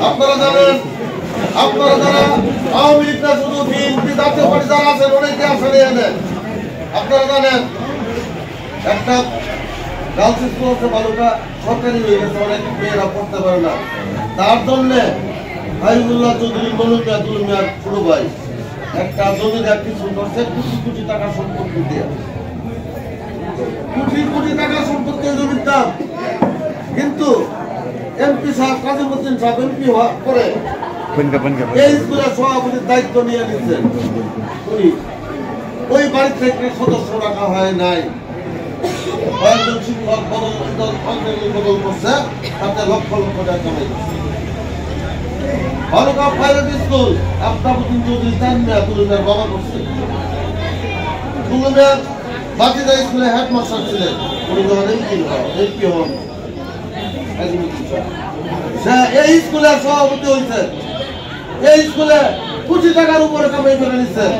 আপনারা জানেন, আপনারা যারা আওয়ামী লীগটা শুধু বিএনপি জাতীয় পার্টি যারা আছেন অনেকে আসলে এনেন, আপনারা জানেন একটা গার্লস স্কুল হচ্ছে বালুকা সরকারি হয়ে গেছে, অনেক মেয়েরা পড়তে পারে না। তার জন্যে হাইবুল্লাহ চৌধুরী মনুমিয়ার ছোট ভাই একটা জমি দেওয়ার কিছু করছে, কোটি কোটি টাকা সম্পত্তি দিয়ে, কোটি কোটি টাকা সম্পত্তি জমির দাম। কিন্তু এমপি সাহেব কাজীমুদ্দিন সাহেব এমপি হওয়ার পরে এই স্কুলের সভাপতির দায়িত্ব নিয়ে নিচ্ছেন উনি। ওই বাড়ি থেকে সদস্য রাখা হয় নাই, কয়েকজন শিক্ষক বদল করছে, তাতে লক্ষ লক্ষ টাকা কামাই করছে। বালুকা প্রাইভেট স্কুল আফতাবুদ্দিন চৌধুরী তানমিয়া তুলুমিয়ার বাবা করছে। তুলুমিয়ার বাকিদা স্কুলে হেডমাস্টার ছিলেন, উনি যখন এমপি হন এই স্কুলের সভাপতি হয়েছেন, এই স্কুলে কোটি টাকার উপরে কামাই করে নিচ্ছেন।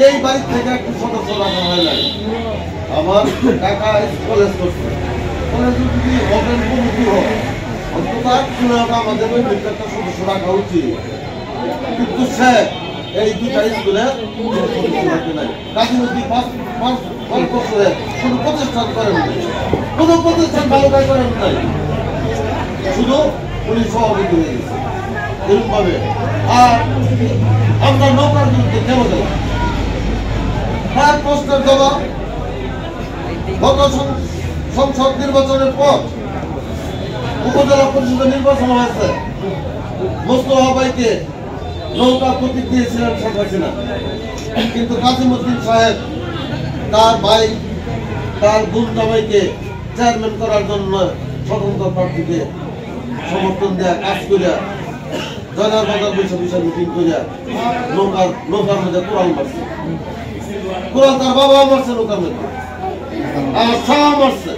এই বাড়ি থেকে একটু সদস্য রাখা হয় নাই। আমার টাকা কলেজ করছে, কলেজ যদি হবেন কমিটি হোক অন্তত আমাদের ওই একটা সদস্য রাখা উচিত। কিন্তু সে এই দুটা স্কুলে রাখে নাই। কাজীমুদ্দিন 5 বছরে কোনো প্রতিষ্ঠান করেন নাই, কোনো প্রতিষ্ঠান ভালো কাজ করেন নাই, শুধু উনি সভাপতি হয়ে গেছে এরকম ভাবে। আর আমরা নৌকার বিরুদ্ধে কেন গেলাম তার প্রশ্নের জবাব, গত সংসদ নির্বাচনের পর উপজেলা পরিষদের নির্বাচন হয়েছে, মোস্তফা ভাইকে নৌকা প্রতীক দিয়েছিলেন শেখ হাসিনা। কিন্তু কাজীমুদ্দিন সাহেব তার ভাই তার গুণ জামাইকে চেয়ারম্যান করার জন্য স্বতন্ত্র প্রার্থীকে সমর্থন দেয়া কাজ করিয়া জয়নার বাজার বিষয় মিটিং করিয়া নৌকার মধ্যে কোরআন মারছে। কোরআন তার বাবা মারছে নৌকার মধ্যে, আর শাহ মারছে।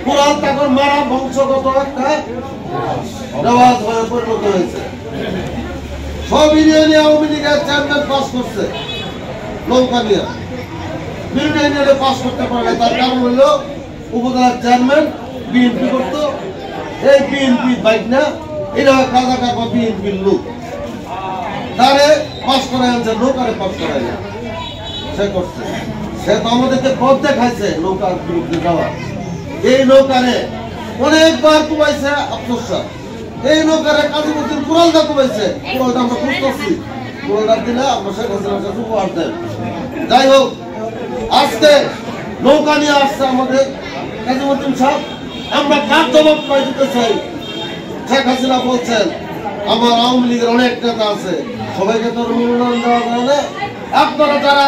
কোরআন তাকে মারা বংশগত একটা রেওয়াজ হয়ে পরিণত হয়েছে। সব ইউনিয়নে আওয়ামী লীগের চেয়ারম্যান পাস করছে নৌকা নিয়ে, বিভিন্ন ইউনিয়নে পাস করতে পারে। তার কারণ হলো উপজেলার চেয়ারম্যান বিএনপি করতো, এই বিএনপি বাইক না, এটা কাজা কাপা বিএনপির লোক, তারে পাস করাই আনছে, নৌকারে পাস করাই না সে করছে। সে তো আমাদেরকে পথ দেখাইছে নৌকার বিরুদ্ধে যাওয়া। এই নৌকারে অনেকবার কুমাইছে আফসোস, এই নৌকারে কাজীমুদ্দিন কুড়ালটা কুমাইছে, কুড়ালটা আমরা খুঁজতেছি, কুড়ালটা দিলে আমরা শেখ হাসিনার কাছে উপহার দেন। যাই হোক, আজকে নৌকা নিয়ে আসছে আমাদের কাজীমুদ্দিন সাহেব, আমরা কার জবাব পাই দিতে চাই। শেখ হাসিনা বলছেন আমার আওয়ামী লীগের অনেক নেতা আছে, সবাইকে তো মনোনয়ন দেওয়া যায় না, আপনারা যারা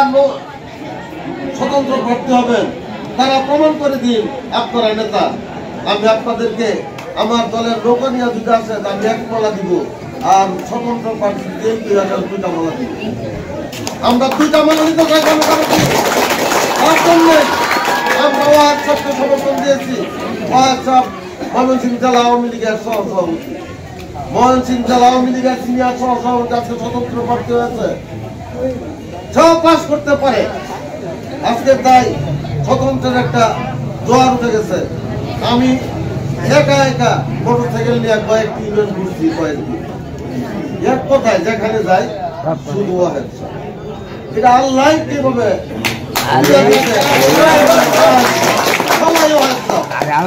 স্বতন্ত্র প্রার্থী হবেন তারা প্রমাণ করে দিন আপনারা নেতা। আমি আপনাদেরকে আমার দলের নৌকা নিয়ে যদি আসেন আমি 1 মালা দিব, আর স্বতন্ত্র প্রার্থী 2টা মালা দিব। আমরা 2টা মালা দিতে চাই, তার জন্য আমরা ওয়ার্কশপকে সমর্থন দিয়েছি। ওয়ার্কশপ ময়মনসিংহ জেলা আওয়ামী লীগের সহসভাপতি, ময়মনসিংহ জেলা আওয়ামী লীগের সিনিয়র সহসভাপতি আজকে স্বতন্ত্র প্রার্থী হয়েছে, সব পাস করতে পারে। আজকে তাই স্বতন্ত্রের একটা জোয়ার উঠে গেছে। আমি একা একা মোটরসাইকেল নিয়ে কয়েকটি ইউনিয়ন ঘুরছি, কয়েকদিন এক কথায় যেখানে যাই শুধু এটা আল্লাহ কিভাবে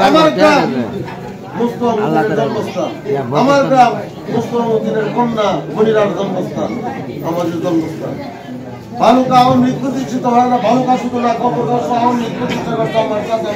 আমার গ্রাম মুস্তফাউদ্দিনের জন্মস্থান, আমার গ্রাম মুস্তফাউদ্দিনের কন্যা মনিরার জন্মস্থান, আমাদের জন্মস্থান। বালুকা আওয়ামী লীগ প্রতিষ্ঠিত হয় না, বালুকা শুধু না, খবর আওয়ামী লীগ প্রতিষ্ঠা করতে আমার কাছে